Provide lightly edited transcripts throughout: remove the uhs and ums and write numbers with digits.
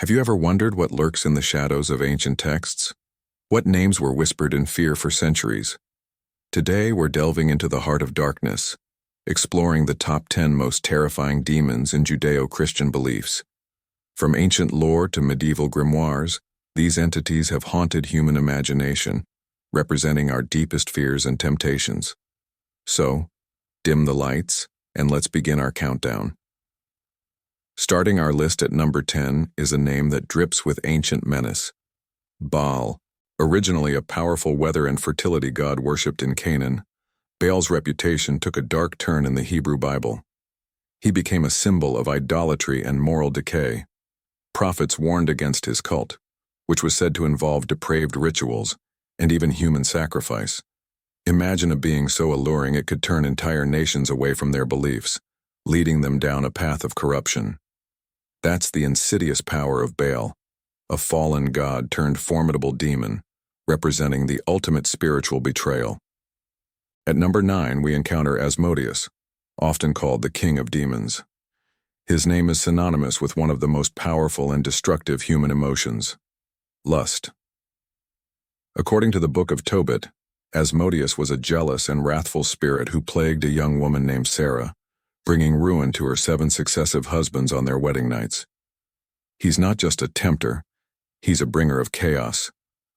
Have you ever wondered what lurks in the shadows of ancient texts? What names were whispered in fear for centuries? Today we're delving into the heart of darkness, exploring the top 10 most terrifying demons in Judeo-Christian beliefs. From ancient lore to medieval grimoires, these entities have haunted human imagination, representing our deepest fears and temptations. So, dim the lights, and let's begin our countdown. Starting our list at number 10 is a name that drips with ancient menace. Baal. Originally a powerful weather and fertility god worshipped in Canaan, Baal's reputation took a dark turn in the Hebrew Bible. He became a symbol of idolatry and moral decay. Prophets warned against his cult, which was said to involve depraved rituals and even human sacrifice. Imagine a being so alluring it could turn entire nations away from their beliefs, leading them down a path of corruption. That's the insidious power of Baal, a fallen god turned formidable demon, representing the ultimate spiritual betrayal. At number 9, we encounter Asmodeus, often called the king of demons. His name is synonymous with one of the most powerful and destructive human emotions, lust. According to the Book of Tobit, Asmodeus was a jealous and wrathful spirit who plagued a young woman named Sarah, bringing ruin to her 7 successive husbands on their wedding nights. He's not just a tempter, he's a bringer of chaos,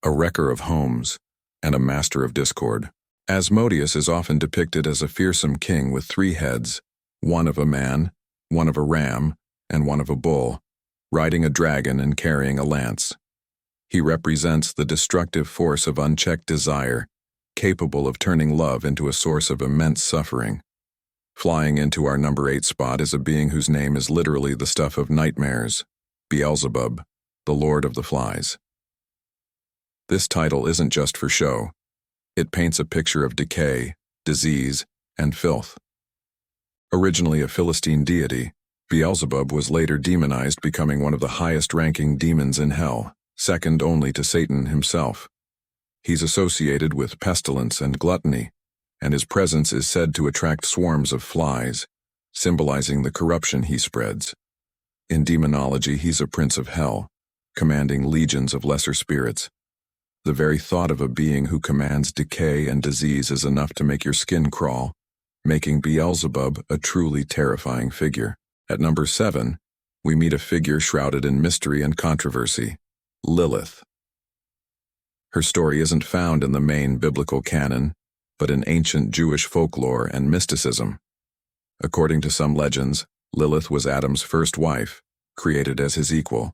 a wrecker of homes, and a master of discord. Asmodeus is often depicted as a fearsome king with 3 heads, one of a man, one of a ram, and one of a bull, riding a dragon and carrying a lance. He represents the destructive force of unchecked desire, capable of turning love into a source of immense suffering. Flying into our number 8 spot is a being whose name is literally the stuff of nightmares, Beelzebub, the Lord of the Flies. This title isn't just for show. It paints a picture of decay, disease, and filth. Originally a Philistine deity, Beelzebub was later demonized, becoming one of the highest-ranking demons in hell, second only to Satan himself. He's associated with pestilence and gluttony, and his presence is said to attract swarms of flies, symbolizing the corruption he spreads. In demonology, he's a prince of hell, commanding legions of lesser spirits. The very thought of a being who commands decay and disease is enough to make your skin crawl, making Beelzebub a truly terrifying figure. At number 7, we meet a figure shrouded in mystery and controversy, Lilith. Her story isn't found in the main biblical canon, but in ancient Jewish folklore and mysticism. According to some legends, Lilith was Adam's first wife, created as his equal.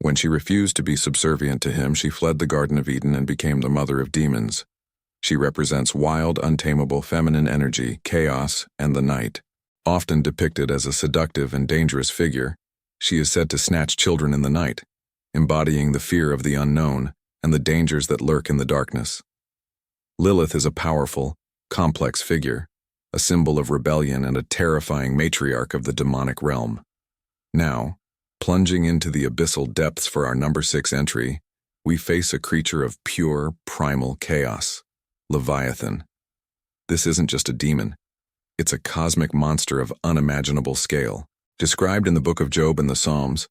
When she refused to be subservient to him, she fled the Garden of Eden and became the mother of demons. She represents wild, untamable feminine energy, chaos, and the night. Often depicted as a seductive and dangerous figure, she is said to snatch children in the night, embodying the fear of the unknown and the dangers that lurk in the darkness. Lilith is a powerful, complex figure, a symbol of rebellion and a terrifying matriarch of the demonic realm. Now, plunging into the abyssal depths for our number 6 entry, we face a creature of pure, primal chaos, Leviathan. This isn't just a demon. It's a cosmic monster of unimaginable scale. Described in the Book of Job and the Psalms,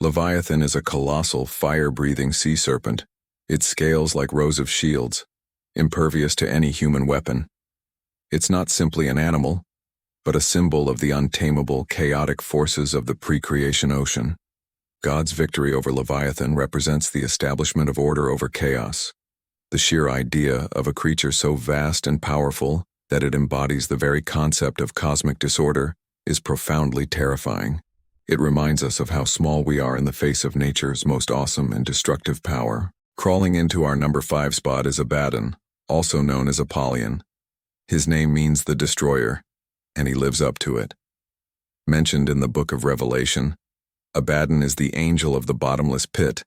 Leviathan is a colossal, fire-breathing sea serpent, its scales like rows of shields, impervious to any human weapon. It's not simply an animal, but a symbol of the untamable, chaotic forces of the pre-creation ocean. God's victory over Leviathan represents the establishment of order over chaos. The sheer idea of a creature so vast and powerful that it embodies the very concept of cosmic disorder is profoundly terrifying. It reminds us of how small we are in the face of nature's most awesome and destructive power. Crawling into our number 5 spot is Abaddon, also known as Apollyon. His name means the destroyer, and he lives up to it. Mentioned in the Book of Revelation, Abaddon is the angel of the bottomless pit,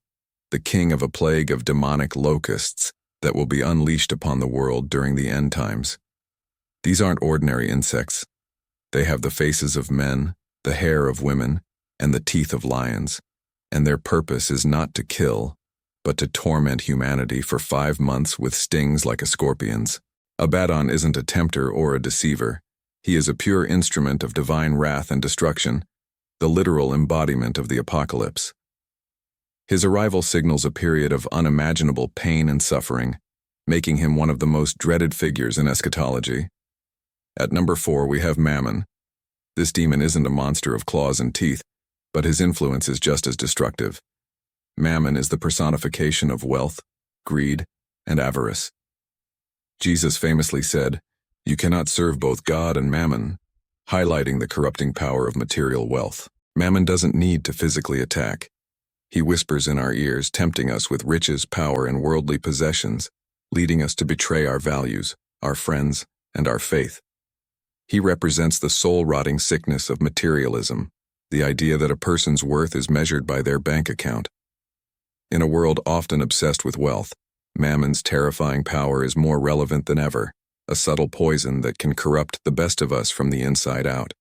the king of a plague of demonic locusts that will be unleashed upon the world during the end times. These aren't ordinary insects. They have the faces of men, the hair of women, and the teeth of lions, and their purpose is not to kill, but to torment humanity for 5 months with stings like a scorpion's. Abaddon isn't a tempter or a deceiver. He is a pure instrument of divine wrath and destruction, the literal embodiment of the apocalypse. His arrival signals a period of unimaginable pain and suffering, making him one of the most dreaded figures in eschatology. At number 4, we have Mammon. This demon isn't a monster of claws and teeth, but his influence is just as destructive. Mammon is the personification of wealth, greed, and avarice. Jesus famously said, "You cannot serve both God and Mammon," highlighting the corrupting power of material wealth. Mammon doesn't need to physically attack. He whispers in our ears, tempting us with riches, power, and worldly possessions, leading us to betray our values, our friends, and our faith. He represents the soul-rotting sickness of materialism, the idea that a person's worth is measured by their bank account. In a world often obsessed with wealth, Mammon's terrifying power is more relevant than ever, a subtle poison that can corrupt the best of us from the inside out.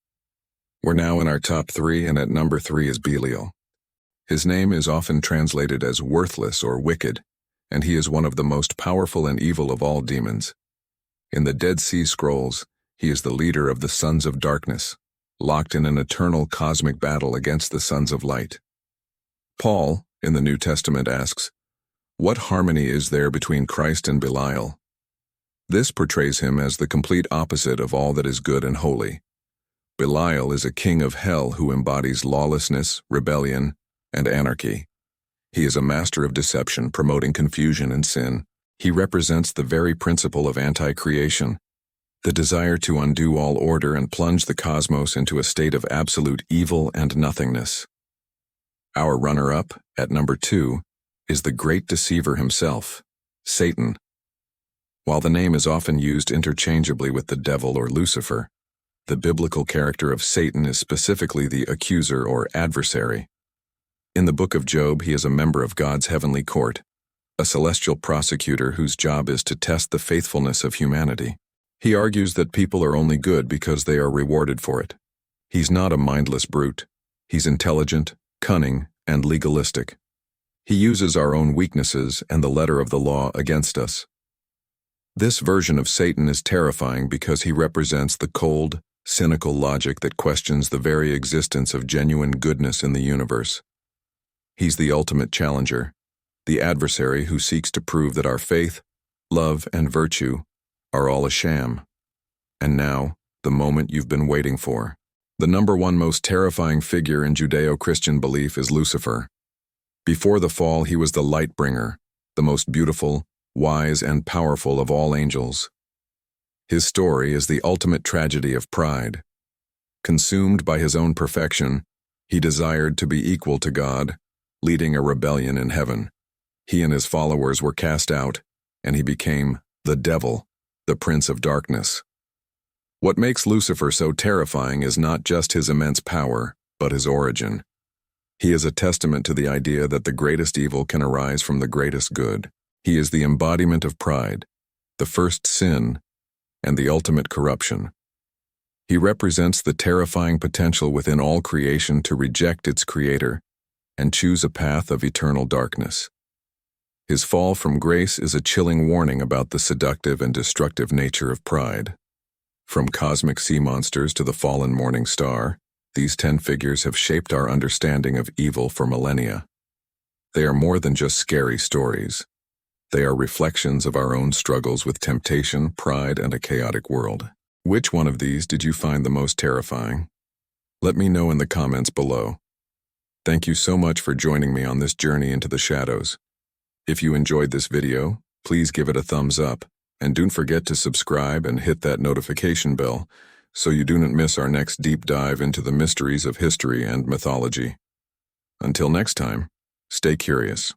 We're now in our top 3, and at number 3 is Belial. His name is often translated as worthless or wicked, and he is one of the most powerful and evil of all demons. In the Dead Sea Scrolls, he is the leader of the sons of darkness, locked in an eternal cosmic battle against the sons of light. Paul, in the New Testament, asks, "What harmony is there between Christ and Belial?" This portrays him as the complete opposite of all that is good and holy. Belial is a king of hell who embodies lawlessness, rebellion, and anarchy. He is a master of deception, promoting confusion and sin. He represents the very principle of anti-creation, the desire to undo all order and plunge the cosmos into a state of absolute evil and nothingness. Our runner-up, at number 2, is the great deceiver himself, Satan. While the name is often used interchangeably with the devil or Lucifer, the biblical character of Satan is specifically the accuser or adversary. In the book of Job, he is a member of God's heavenly court, a celestial prosecutor whose job is to test the faithfulness of humanity. He argues that people are only good because they are rewarded for it. He's not a mindless brute. He's intelligent, cunning, and legalistic. He uses our own weaknesses and the letter of the law against us. This version of Satan is terrifying because he represents the cold, cynical logic that questions the very existence of genuine goodness in the universe. He's the ultimate challenger, the adversary who seeks to prove that our faith, love, and virtue are all a sham. And now, the moment you've been waiting for. The number 1 most terrifying figure in Judeo-Christian belief is Lucifer. Before the fall, he was the light bringer, the most beautiful, wise, and powerful of all angels. His story is the ultimate tragedy of pride. Consumed by his own perfection, he desired to be equal to God, leading a rebellion in heaven. He and his followers were cast out, and he became the devil, the prince of darkness. What makes Lucifer so terrifying is not just his immense power, but his origin. He is a testament to the idea that the greatest evil can arise from the greatest good. He is the embodiment of pride, the first sin, and the ultimate corruption. He represents the terrifying potential within all creation to reject its creator and choose a path of eternal darkness. His fall from grace is a chilling warning about the seductive and destructive nature of pride. From cosmic sea monsters to the fallen morning star, these 10 figures have shaped our understanding of evil for millennia. They are more than just scary stories. They are reflections of our own struggles with temptation, pride, and a chaotic world. Which one of these did you find the most terrifying? Let me know in the comments below. Thank you so much for joining me on this journey into the shadows. If you enjoyed this video, please give it a thumbs up, and don't forget to subscribe and hit that notification bell so you do not miss our next deep dive into the mysteries of history and mythology. Until next time, stay curious.